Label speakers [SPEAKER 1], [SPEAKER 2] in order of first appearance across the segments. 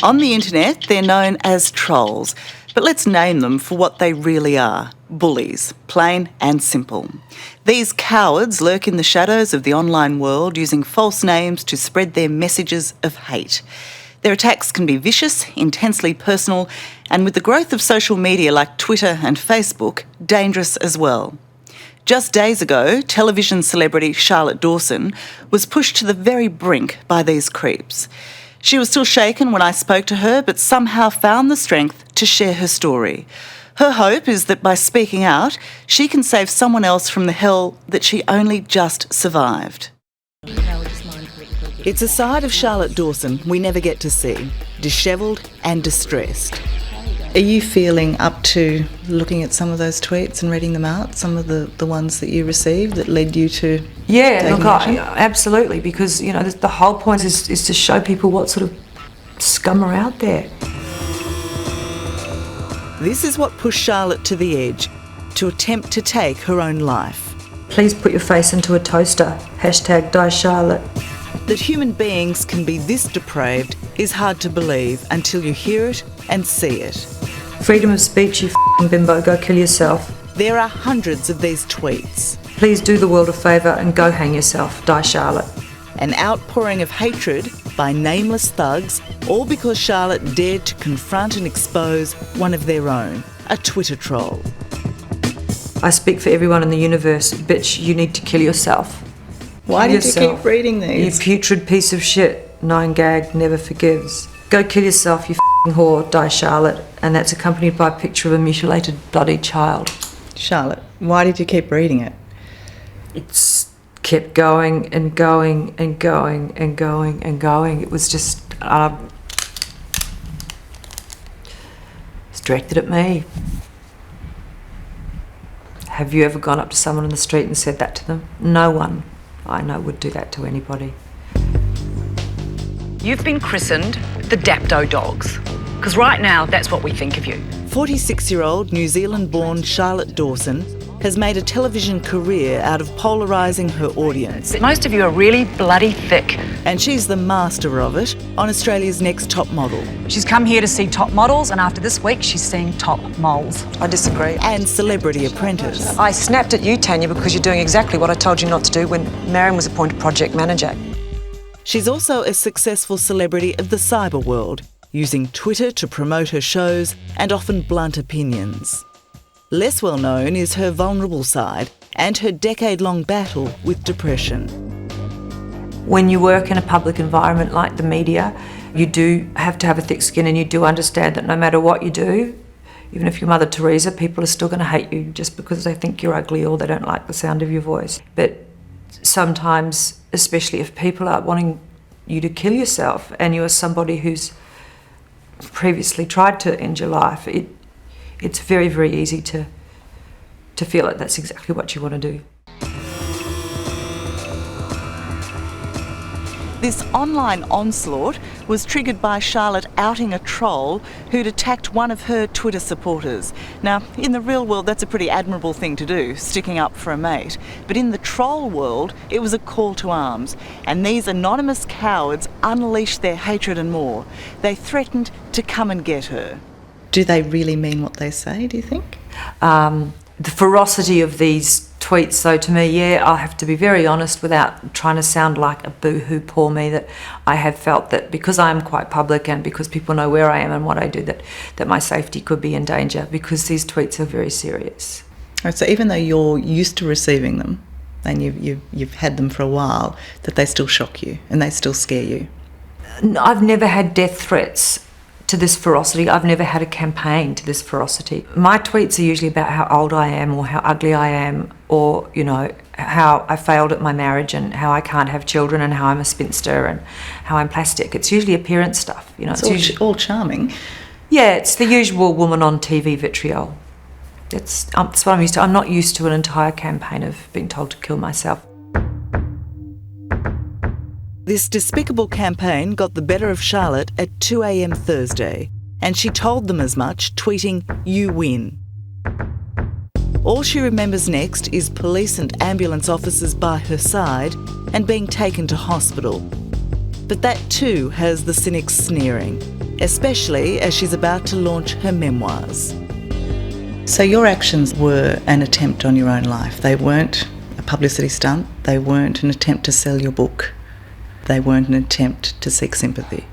[SPEAKER 1] On the internet, they're known as trolls, but let's name them for what they really are: bullies, plain and simple. These cowards lurk in the shadows of the online world using false names to spread their messages of hate. Their attacks can be vicious, intensely personal, and with the growth of social media like Twitter and Facebook, dangerous as well. Just days ago, television celebrity Charlotte Dawson was pushed to the very brink by these creeps. She was still shaken when I spoke to her, but somehow found the strength to share her story. Her hope is that by speaking out, she can save someone else from the hell that she only just survived. It's a side of Charlotte Dawson we never get to see, dishevelled and distressed. Are you feeling up to looking at some of those tweets and reading them out, some of the ones that you received that led you to taking action?
[SPEAKER 2] Absolutely, because the whole point is to show people what sort of scum are out there.
[SPEAKER 1] This is what pushed Charlotte to the edge, to attempt to take her own life.
[SPEAKER 2] Please put your face into a toaster. #DieCharlotte.
[SPEAKER 1] That human beings can be this depraved is hard to believe until you hear it and see it.
[SPEAKER 2] Freedom of speech, you f***ing bimbo, go kill yourself.
[SPEAKER 1] There are hundreds of these tweets.
[SPEAKER 2] Please do the world a favour and go hang yourself. DieCharlotte.
[SPEAKER 1] An outpouring of hatred by nameless thugs, all because Charlotte dared to confront and expose one of their own, a Twitter troll.
[SPEAKER 2] I speak for everyone in the universe. Bitch, you need to kill yourself.
[SPEAKER 1] Why did you keep reading these?
[SPEAKER 2] You putrid piece of shit. 9gag never forgives. Go kill yourself, you f***ing whore, DieCharlotte. And that's accompanied by a picture of a mutilated, bloody child.
[SPEAKER 1] Charlotte, why did you keep reading it?
[SPEAKER 2] It's kept going and going and going and going and going. It was just... it's directed at me. Have you ever gone up to someone in the street and said that to them? No one I know would do that to anybody.
[SPEAKER 3] You've been christened the Dapto Dogs, because right now that's what we think of you.
[SPEAKER 1] 46-year-old New Zealand-born Charlotte Dawson has made a television career out of polarising her audience.
[SPEAKER 3] Most of you are really bloody thick.
[SPEAKER 1] And she's the master of it on Australia's Next Top Model.
[SPEAKER 3] She's come here to see top models, and after this week she's seeing top moles.
[SPEAKER 2] I disagree.
[SPEAKER 1] And Celebrity Apprentice.
[SPEAKER 2] I snapped at you, Tanya, because you're doing exactly what I told you not to do when Marion was appointed project manager.
[SPEAKER 1] She's also a successful celebrity of the cyber world, using Twitter to promote her shows and often blunt opinions. Less well known is her vulnerable side and her decade-long battle with depression.
[SPEAKER 2] When you work in a public environment like the media, you do have to have a thick skin, and you do understand that no matter what you do, even if you're Mother Teresa, people are still going to hate you just because they think you're ugly or they don't like the sound of your voice. But sometimes, especially if people are wanting you to kill yourself and you're somebody who's previously tried to end your life, it's very, very easy to feel like that's exactly what you want to do.
[SPEAKER 1] This online onslaught was triggered by Charlotte outing a troll who'd attacked one of her Twitter supporters. Now, in the real world, that's a pretty admirable thing to do, sticking up for a mate. But in the troll world, it was a call to arms. And these anonymous cowards unleashed their hatred and more. They threatened to come and get her. Do they really mean what they say, do you think?
[SPEAKER 2] The ferocity of these tweets, though, to me, I'll have to be very honest without trying to sound like a boo-hoo, poor me, that I have felt that because I am quite public and because people know where I am and what I do, that my safety could be in danger, because these tweets are very serious.
[SPEAKER 1] Right, so even though you're used to receiving them and you've had them for a while, that they still shock you and they still scare you?
[SPEAKER 2] I've never had death threats to this ferocity. I've never had a campaign to this ferocity. My tweets are usually about how old I am or how ugly I am, or, how I failed at my marriage and how I can't have children and how I'm a spinster and how I'm plastic. It's usually appearance stuff.
[SPEAKER 1] It's usually all charming.
[SPEAKER 2] Yeah, it's the usual woman on TV vitriol. That's what I'm used to. I'm not used to an entire campaign of being told to kill myself.
[SPEAKER 1] This despicable campaign got the better of Charlotte at 2 a.m. Thursday, and she told them as much, tweeting, "You win." All she remembers next is police and ambulance officers by her side and being taken to hospital. But that too has the cynics sneering, especially as she's about to launch her memoirs. So your actions were an attempt on your own life. They weren't a publicity stunt. They weren't an attempt to sell your book. They weren't an attempt to seek sympathy.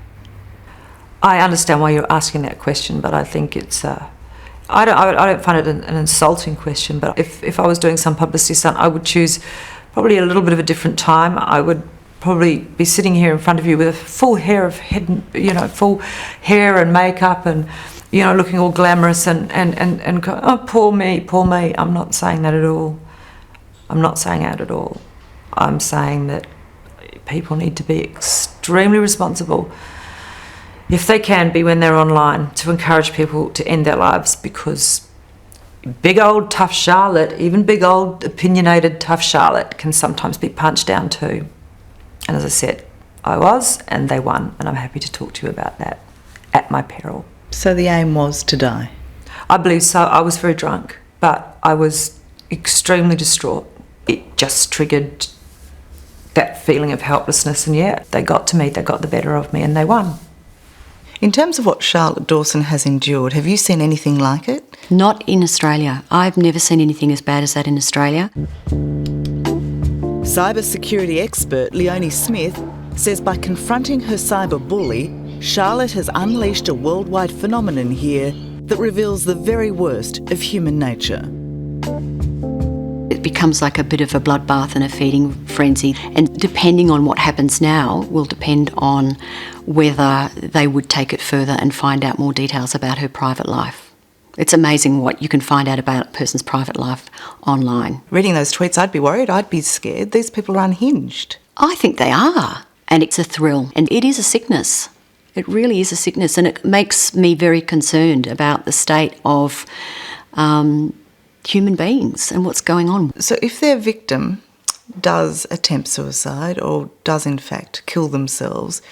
[SPEAKER 2] I understand why you're asking that question, but I think it's... I don't find it an insulting question, but if I was doing some publicity stunt, I would choose probably a little bit of a different time. I would probably be sitting here in front of you with a full full hair and makeup and, looking all glamorous and go, oh, poor me. I'm not saying that at all. I'm saying that people need to be extremely responsible, if they can be when they're online, to encourage people to end their lives, because big old tough Charlotte, even big old opinionated tough Charlotte, can sometimes be punched down too. And as I said, I was, and they won, and I'm happy to talk to you about that at my peril.
[SPEAKER 1] So the aim was to die?
[SPEAKER 2] I believe so. I was very drunk, but I was extremely distraught. It just triggered that feeling of helplessness, and yeah, they got to me, they got the better of me, and they won.
[SPEAKER 1] In terms of what Charlotte Dawson has endured, have you seen anything like it?
[SPEAKER 4] Not in Australia. I've never seen anything as bad as that in Australia.
[SPEAKER 1] Cybersecurity expert Leonie Smith says by confronting her cyberbully, Charlotte has unleashed a worldwide phenomenon here that reveals the very worst of human nature.
[SPEAKER 4] It becomes like a bit of a bloodbath and a feeding frenzy, and depending on what happens now will depend on whether they would take it further and find out more details about her private life. It's amazing what you can find out about a person's private life online.
[SPEAKER 1] Reading those tweets, I'd be worried, I'd be scared. These people are unhinged.
[SPEAKER 4] I think they are, and it's a thrill, and it is a sickness. It really is a sickness, and it makes me very concerned about the state of human beings and what's going on.
[SPEAKER 1] So if their victim does attempt suicide or does in fact kill themselves,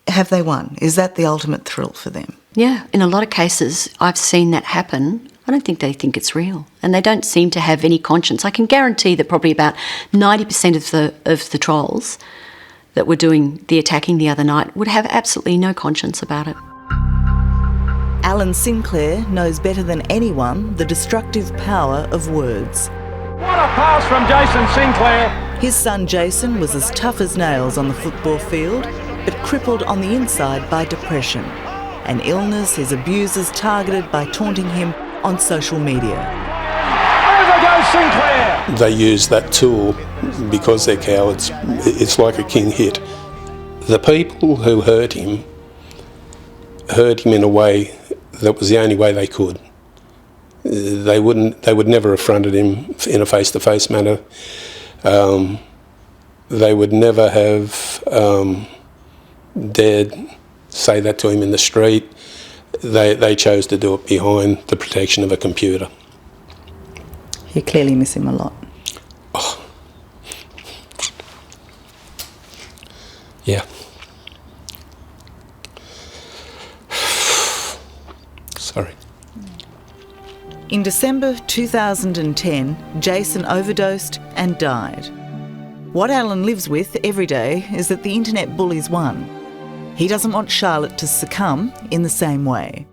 [SPEAKER 1] have they won? Is that the ultimate thrill for them?
[SPEAKER 4] Yeah, in a lot of cases I've seen that happen. I don't think they think it's real, and they don't seem to have any conscience. I can guarantee that probably about 90% of the trolls that were doing the attacking the other night would have absolutely no conscience about it.
[SPEAKER 1] Alan Sinclair knows better than anyone the destructive power of words.
[SPEAKER 5] What a pass from Jason Sinclair!
[SPEAKER 1] His son Jason was as tough as nails on the football field, but crippled on the inside by depression, an illness his abusers targeted by taunting him on social media.
[SPEAKER 5] Over goes Sinclair!
[SPEAKER 6] They use that tool because they're cowards. It's like a king hit. The people who hurt him in a way that was the only way they could. They would never have fronted him in a face-to-face manner. They would never have dared say that to him in the street. They chose to do it behind the protection of a computer.
[SPEAKER 1] You clearly miss him a lot.
[SPEAKER 6] Oh. Yeah. Sorry.
[SPEAKER 1] In December 2010, Jason overdosed and died. What Alan lives with every day is that the internet bullies won. He doesn't want Charlotte to succumb in the same way.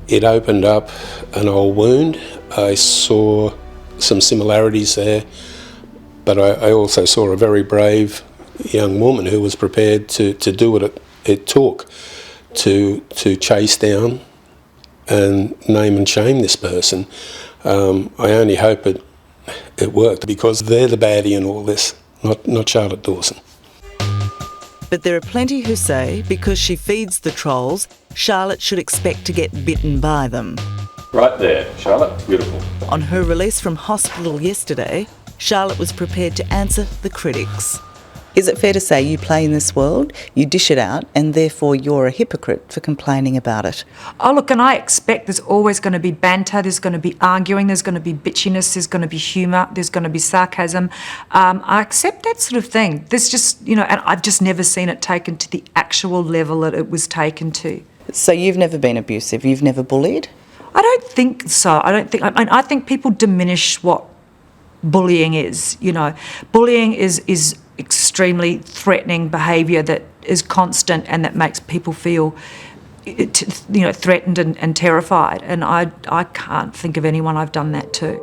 [SPEAKER 6] It opened up an old wound. I saw some similarities there, but I also saw a very brave young woman who was prepared to do what it took to chase down and name and shame this person. I only hope it worked, because they're the baddie in all this, not Charlotte Dawson.
[SPEAKER 1] But there are plenty who say because she feeds the trolls, Charlotte should expect to get bitten by them.
[SPEAKER 7] Right there, Charlotte, beautiful.
[SPEAKER 1] On her release from hospital yesterday, Charlotte was prepared to answer the critics. Is it fair to say you play in this world, you dish it out, and therefore you're a hypocrite for complaining about it?
[SPEAKER 2] Oh, look, and I expect there's always going to be banter, there's going to be arguing, there's going to be bitchiness, there's going to be humour, there's going to be sarcasm. I accept that sort of thing. There's just, and I've just never seen it taken to the actual level that it was taken to.
[SPEAKER 1] So you've never been abusive, you've never bullied?
[SPEAKER 2] I don't think so. I think people diminish what bullying is, Bullying is extremely threatening behaviour that is constant and that makes people feel threatened and terrified. And I can't think of anyone I've done that to.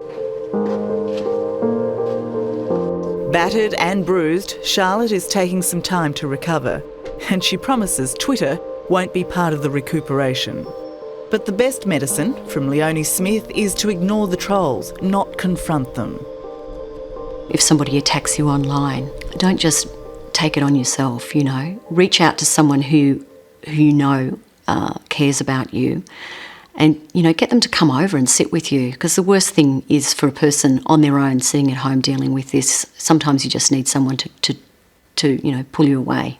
[SPEAKER 1] Battered and bruised, Charlotte is taking some time to recover, and she promises Twitter won't be part of the recuperation. But the best medicine, from Leonie Smith, is to ignore the trolls, not confront them.
[SPEAKER 4] If somebody attacks you online, don't just take it on yourself, Reach out to someone who you know cares about you, and, get them to come over and sit with you, because the worst thing is for a person on their own sitting at home dealing with this. Sometimes you just need someone to pull you away.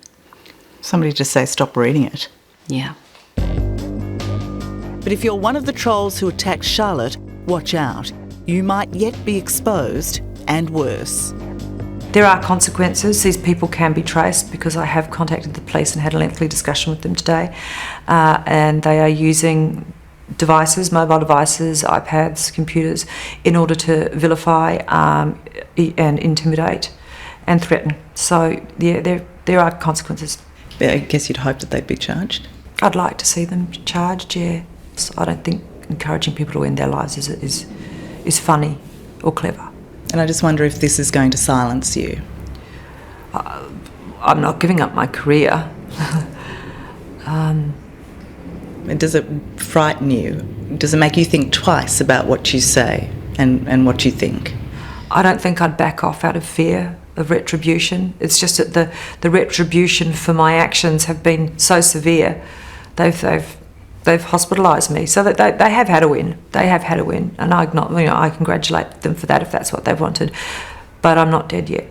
[SPEAKER 1] Somebody just say, stop reading it.
[SPEAKER 4] Yeah.
[SPEAKER 1] But if you're one of the trolls who attacked Charlotte, watch out. You might yet be exposed, and worse.
[SPEAKER 2] There are consequences. These people can be traced, because I have contacted the police and had a lengthy discussion with them today. And they are using devices, mobile devices, iPads, computers, in order to vilify and intimidate and threaten. So, yeah, there are consequences.
[SPEAKER 1] I guess you'd hope that they'd be charged.
[SPEAKER 2] I'd like to see them charged, yeah. So I don't think encouraging people to end their lives is funny or clever.
[SPEAKER 1] And I just wonder if this is going to silence you.
[SPEAKER 2] I'm not giving up my career.
[SPEAKER 1] Does it frighten you? Does it make you think twice about what you say and what you think?
[SPEAKER 2] I don't think I'd back off out of fear of retribution. It's just that the retribution for my actions have been so severe. They've hospitalised me, so that they have had a win. They have had a win, and I congratulate them for that if that's what they've wanted. But I'm not dead yet.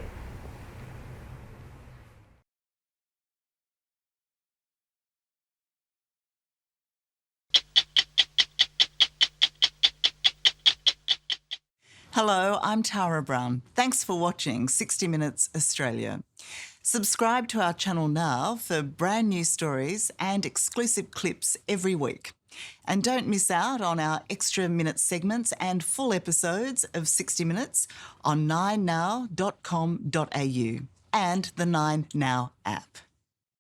[SPEAKER 1] Hello, I'm Tara Brown. Thanks for watching 60 Minutes Australia. Subscribe to our channel now for brand new stories and exclusive clips every week. And don't miss out on our extra minute segments and full episodes of 60 Minutes on 9now.com.au and the 9Now app.